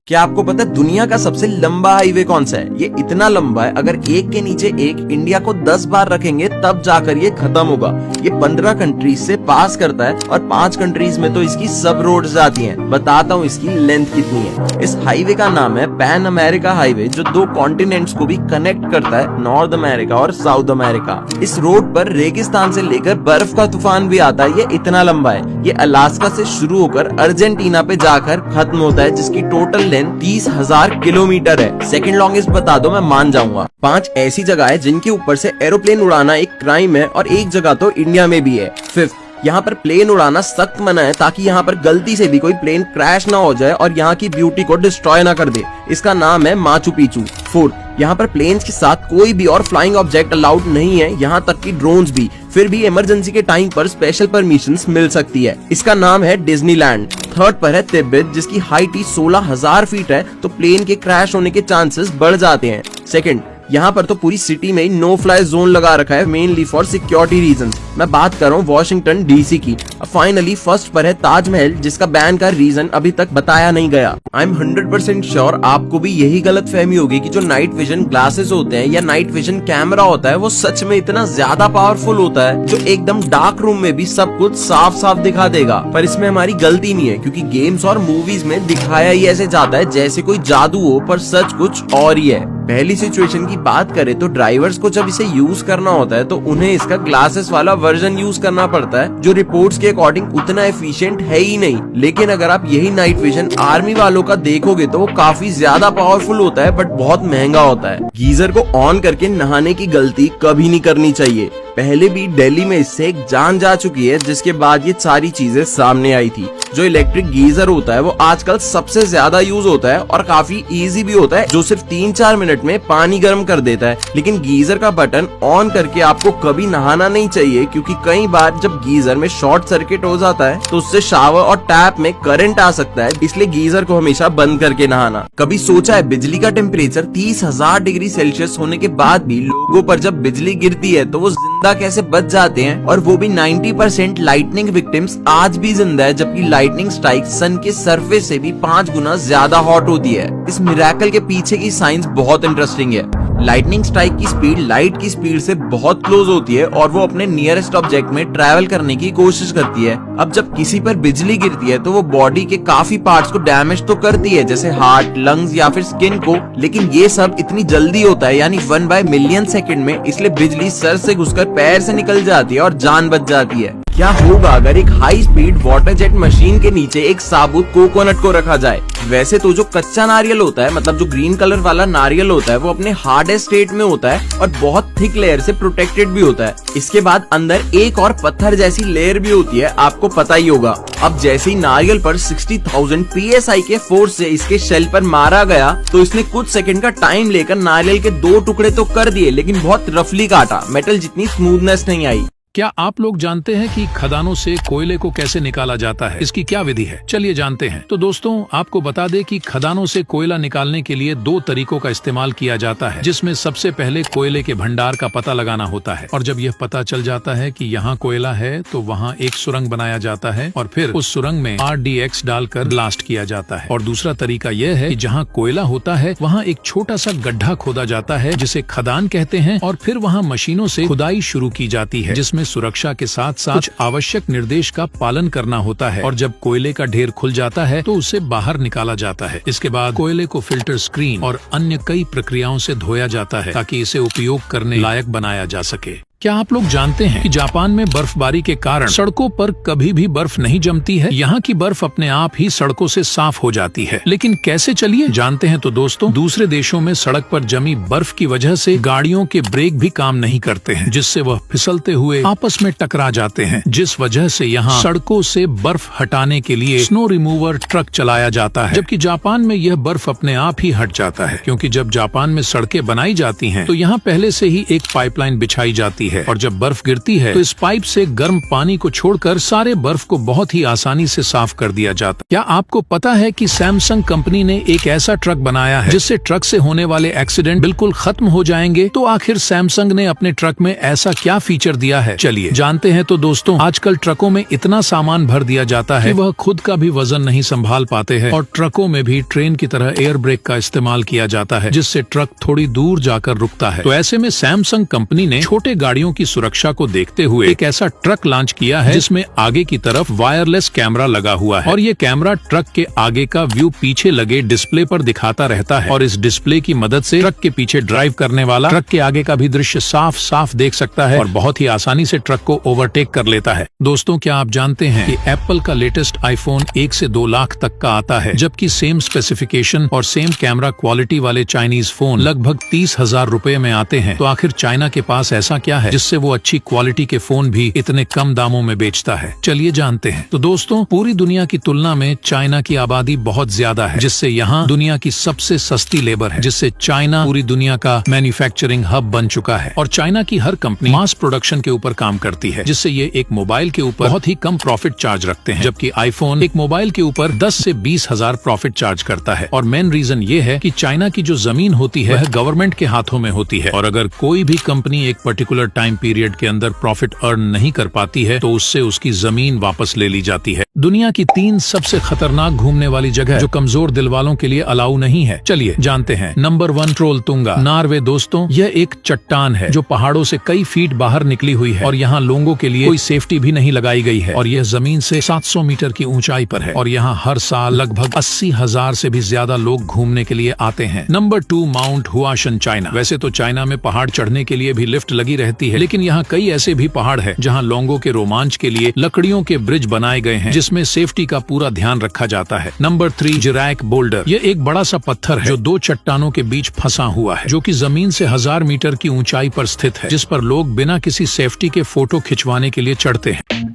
क्या आपको पता है दुनिया का सबसे लंबा हाईवे कौन सा है? ये इतना लंबा है, अगर एक के नीचे एक इंडिया को 10 बार रखेंगे तब जाकर ये खत्म होगा। ये 15 कंट्रीज से पास करता है और 5 कंट्रीज में तो इसकी सब रोड जाती हैं। बताता हूँ इसकी लेंथ कितनी है। इस हाईवे का नाम है पैन अमेरिका हाईवे, जो 2 कॉन्टिनेंट्स को भी कनेक्ट करता है, नॉर्थ अमेरिका और साउथ अमेरिका। इस रोड पर रेगिस्तान से लेकर बर्फ का तूफान भी आता है। ये इतना लंबा है, ये अलास्का से शुरू होकर अर्जेंटीना पे जाकर खत्म होता है, जिसकी टोटल 30,000 किलोमीटर है। सेकंड लॉन्गेस्ट बता दो, मैं मान जाऊंगा। 5 ऐसी जगह है जिनके ऊपर से एरोप्लेन उड़ाना एक क्राइम है और एक जगह तो इंडिया में भी है। 5th, यहाँ पर प्लेन उड़ाना सख्त मना है ताकि यहाँ पर गलती से भी कोई प्लेन क्रैश ना हो जाए और यहाँ की ब्यूटी को डिस्ट्रॉय ना कर दे। इसका नाम है माचू पिचू। 4th, यहाँ पर प्लेन्स के साथ कोई भी और फ्लाइंग ऑब्जेक्ट अलाउड नहीं है, यहाँ तक कि ड्रोन्स भी। फिर भी इमरजेंसी के टाइम पर स्पेशल परमिशंस मिल सकती है। इसका नाम है डिज्नीलैंड। 3rd पर है तिब्बत, जिसकी हाइट ही 16,000 फीट है, तो प्लेन के क्रैश होने के चांसेस बढ़ जाते हैं। 2nd, यहाँ पर तो पूरी सिटी में नो फ्लाई जोन लगा रखा है, मेनली फॉर सिक्योरिटी रीजंस। मैं बात कर रहा हूँ वॉशिंगटन डीसी की। फाइनली 1st पर है ताजमहल, जिसका बैन का रीजन अभी तक बताया नहीं गया। आई एम 100% श्योर आपको भी यही गलत फहमी होगी कि जो नाइट विजन ग्लासेस होते हैं या नाइट विजन कैमरा होता है वो सच में इतना ज्यादा पावरफुल होता है जो एकदम डार्क रूम में भी सब कुछ साफ साफ दिखा देगा। पर इसमें हमारी गलती नहीं है, क्योंकि गेम्स और मूवीज में दिखाया ही ऐसे जाता है जैसे कोई जादू हो, पर सच कुछ और ही है। पहली सिचुएशन की बात करें तो ड्राइवर्स को जब इसे यूज करना होता है तो उन्हें इसका ग्लासेस वाला वर्जन यूज करना पड़ता है, जो रिपोर्ट्स के अकॉर्डिंग उतना एफिशिएंट है ही नहीं। लेकिन अगर आप यही नाइट विजन आर्मी वालों का देखोगे तो वो काफी ज्यादा पावरफुल होता है, बट बहुत महंगा होता है। गीजर को ऑन करके नहाने की गलती कभी नहीं करनी चाहिए। पहले भी दिल्ली में इससे एक जान जा चुकी है, जिसके बाद ये सारी चीजें सामने आई थी। जो इलेक्ट्रिक गीजर होता है वो आजकल सबसे ज्यादा यूज होता है और काफी इजी भी होता है, जो सिर्फ 3-4 मिनट में पानी गर्म कर देता है। लेकिन गीजर का बटन ऑन करके आपको कभी नहाना नहीं चाहिए, क्योंकि कई बार जब गीजर में शॉर्ट सर्किट हो जाता है तो उससे शावर और टैप में करंट आ सकता है, इसलिए गीजर को हमेशा बंद करके नहाना। कभी सोचा है बिजली का टेम्परेचर 30,000 डिग्री सेल्सियस होने के बाद भी लोगों पर जब बिजली गिरती है तो वो जिंदा कैसे बच जाते हैं, और वो भी 90% लाइटनिंग विक्टिम्स आज भी जिंदा है, जबकि लाइटनिंग स्ट्राइक सन के सरफेस से भी 5 गुना ज्यादा हॉट होती है। इस मिरेकल के पीछे की साइंस बहुत इंटरेस्टिंग है। लाइटनिंग स्ट्राइक की स्पीड लाइट की स्पीड से बहुत क्लोज होती है और वो अपने नियरेस्ट ऑब्जेक्ट में ट्रैवल करने की कोशिश करती है। अब जब किसी पर बिजली गिरती है तो वो बॉडी के काफी पार्ट्स को डैमेज तो करती है, जैसे हार्ट, लंग्स या फिर स्किन को, लेकिन ये सब इतनी जल्दी होता है, यानी 1/मिलियन सेकंड में, इसलिए बिजली सर से घुसकर पैर से निकल जाती है और जान बच जाती है। क्या होगा अगर एक high speed water jet machine के नीचे एक साबुत कोकोनट को रखा जाए? वैसे तो जो कच्चा नारियल होता है, मतलब जो ग्रीन कलर वाला नारियल होता है, वो अपने हार्डेस्ट स्टेट में होता है और बहुत थिक लेयर से प्रोटेक्टेड भी होता है। इसके बाद अंदर एक और पत्थर जैसी लेयर भी होती है, आपको पता ही होगा। अब जैसे ही नारियल पर 60,000 PSI के फोर्स से इसके शेल पर मारा गया तो इसने कुछ सेकंड का टाइम लेकर नारियल के 2 टुकड़े तो कर दिए, लेकिन बहुत रफली काटा, मेटल जितनी स्मूथनेस नहीं आई। क्या आप लोग जानते हैं कि खदानों से कोयले को कैसे निकाला जाता है? इसकी क्या विधि है? चलिए जानते हैं। तो दोस्तों, आपको बता दें कि खदानों से कोयला निकालने के लिए 2 तरीकों का इस्तेमाल किया जाता है, जिसमें सबसे पहले कोयले के भंडार का पता लगाना होता है, और जब यह पता चल जाता है कि यहाँ कोयला है तो वहाँ एक सुरंग बनाया जाता है और फिर उस सुरंग में RDX डालकर ब्लास्ट किया जाता है। और दूसरा तरीका यह है कि जहाँ कोयला होता है वहाँ एक छोटा सा गड्ढा खोदा जाता है, जिसे खदान कहते हैं, और फिर वहाँ मशीनों से खुदाई शुरू की जाती है, जिसमें सुरक्षा के साथ साथ कुछ आवश्यक निर्देश का पालन करना होता है। और जब कोयले का ढेर खुल जाता है तो उसे बाहर निकाला जाता है। इसके बाद कोयले को फिल्टर स्क्रीन और अन्य कई प्रक्रियाओं से धोया जाता है ताकि इसे उपयोग करने लायक बनाया जा सके। क्या आप लोग जानते हैं कि जापान में बर्फबारी के कारण सड़कों पर कभी भी बर्फ नहीं जमती है? यहाँ की बर्फ अपने आप ही सड़कों से साफ हो जाती है। लेकिन कैसे, चलिए जानते हैं। तो दोस्तों, दूसरे देशों में सड़क पर जमी बर्फ की वजह से गाड़ियों के ब्रेक भी काम नहीं करते हैं, जिससे वह फिसलते हुए आपस में टकरा जाते हैं, जिस वजह से यहाँ सड़कों से बर्फ हटाने के लिए स्नो रिमूवर ट्रक चलाया जाता है। जबकि जापान में यह बर्फ अपने आप ही हट जाता है, क्योंकि जब जापान में सड़कें बनाई जाती हैं तो यहाँ पहले से ही एक पाइपलाइन बिछाई जाती है है और जब बर्फ गिरती है तो इस पाइप से गर्म पानी को छोड़कर सारे बर्फ को बहुत ही आसानी से साफ कर दिया जाता। क्या आपको पता है कि सैमसंग कंपनी ने एक ऐसा ट्रक बनाया है जिससे ट्रक से होने वाले एक्सीडेंट बिल्कुल खत्म हो जाएंगे? तो आखिर सैमसंग ने अपने ट्रक में ऐसा क्या फीचर दिया है, चलिए जानते हैं। तो दोस्तों, आजकल ट्रकों में इतना सामान भर दिया जाता है कि वह खुद का भी वजन नहीं संभाल पाते हैं और ट्रकों में भी ट्रेन की तरह एयर ब्रेक का इस्तेमाल किया जाता है जिससे ट्रक थोड़ी दूर जाकर रुकता है। तो ऐसे में सैमसंग कंपनी ने छोटे गाड़ियों की सुरक्षा को देखते हुए एक ऐसा ट्रक लॉन्च किया है जिसमें आगे की तरफ वायरलेस कैमरा लगा हुआ है और ये कैमरा ट्रक के आगे का व्यू पीछे लगे डिस्प्ले पर दिखाता रहता है और इस डिस्प्ले की मदद से ट्रक के पीछे ड्राइव करने वाला ट्रक के आगे का भी दृश्य साफ साफ देख सकता है और बहुत ही आसानी से ट्रक को ओवरटेक कर लेता है। दोस्तों, क्या आप जानते हैं कि एप्पल का लेटेस्ट आईफोन 1 से 2 लाख तक का आता है, जबकि सेम स्पेसिफिकेशन और सेम कैमरा क्वालिटी वाले चाइनीज फोन लगभग 30,000 रुपए में आते हैं। तो आखिर चाइना के पास ऐसा क्या है जिससे वो अच्छी क्वालिटी के फोन भी इतने कम दामों में बेचता है? चलिए जानते हैं। तो दोस्तों, पूरी दुनिया की तुलना में चाइना की आबादी बहुत ज्यादा है, जिससे यहाँ दुनिया की सबसे सस्ती लेबर है, जिससे चाइना पूरी दुनिया का मैन्युफैक्चरिंग हब बन चुका है। और चाइना की हर कंपनी मास प्रोडक्शन के ऊपर काम करती है, जिससे ये एक मोबाइल के ऊपर बहुत ही कम प्रॉफिट चार्ज रखते हैं, जबकि आईफोन एक मोबाइल के ऊपर 10 से 20,000 प्रॉफिट चार्ज करता है। और मेन रीजन ये है कि चाइना की जो जमीन होती है वह गवर्नमेंट के हाथों में होती है और अगर कोई भी कंपनी एक पर्टिकुलर टाइम पीरियड के अंदर प्रॉफिट अर्न नहीं कर पाती है तो उससे उसकी जमीन वापस ले ली जाती है। दुनिया की 3 सबसे खतरनाक घूमने वाली जगह जो कमजोर दिल वालों के लिए अलाउ नहीं है, चलिए जानते हैं। Number 1, Trolltunga, Norway. दोस्तों, यह एक चट्टान है जो पहाड़ों से कई फीट बाहर निकली हुई है और यहाँ लोगों के लिए कोई सेफ्टी भी नहीं लगाई गई है और यह जमीन से 700 मीटर की ऊंचाई पर है और यहाँ हर साल लगभग 80,000 से भी ज्यादा लोग घूमने के लिए आते हैं। Number 2, Mount Huashan, China. वैसे तो चाइना में पहाड़ चढ़ने के लिए भी लिफ्ट लगी रहती है, लेकिन यहाँ कई ऐसे भी पहाड़ है जहाँ लोगों के रोमांच के लिए लकड़ियों के ब्रिज बनाए गए हैं जिसमें सेफ्टी का पूरा ध्यान रखा जाता है। Number 3, Kjerag boulder. यह एक बड़ा सा पत्थर है जो 2 चट्टानों के बीच फंसा हुआ है, जो कि जमीन से 1000 मीटर की ऊंचाई पर स्थित है, जिस पर लोग बिना किसी सेफ्टी के फोटो खिंचवाने के लिए चढ़ते हैं।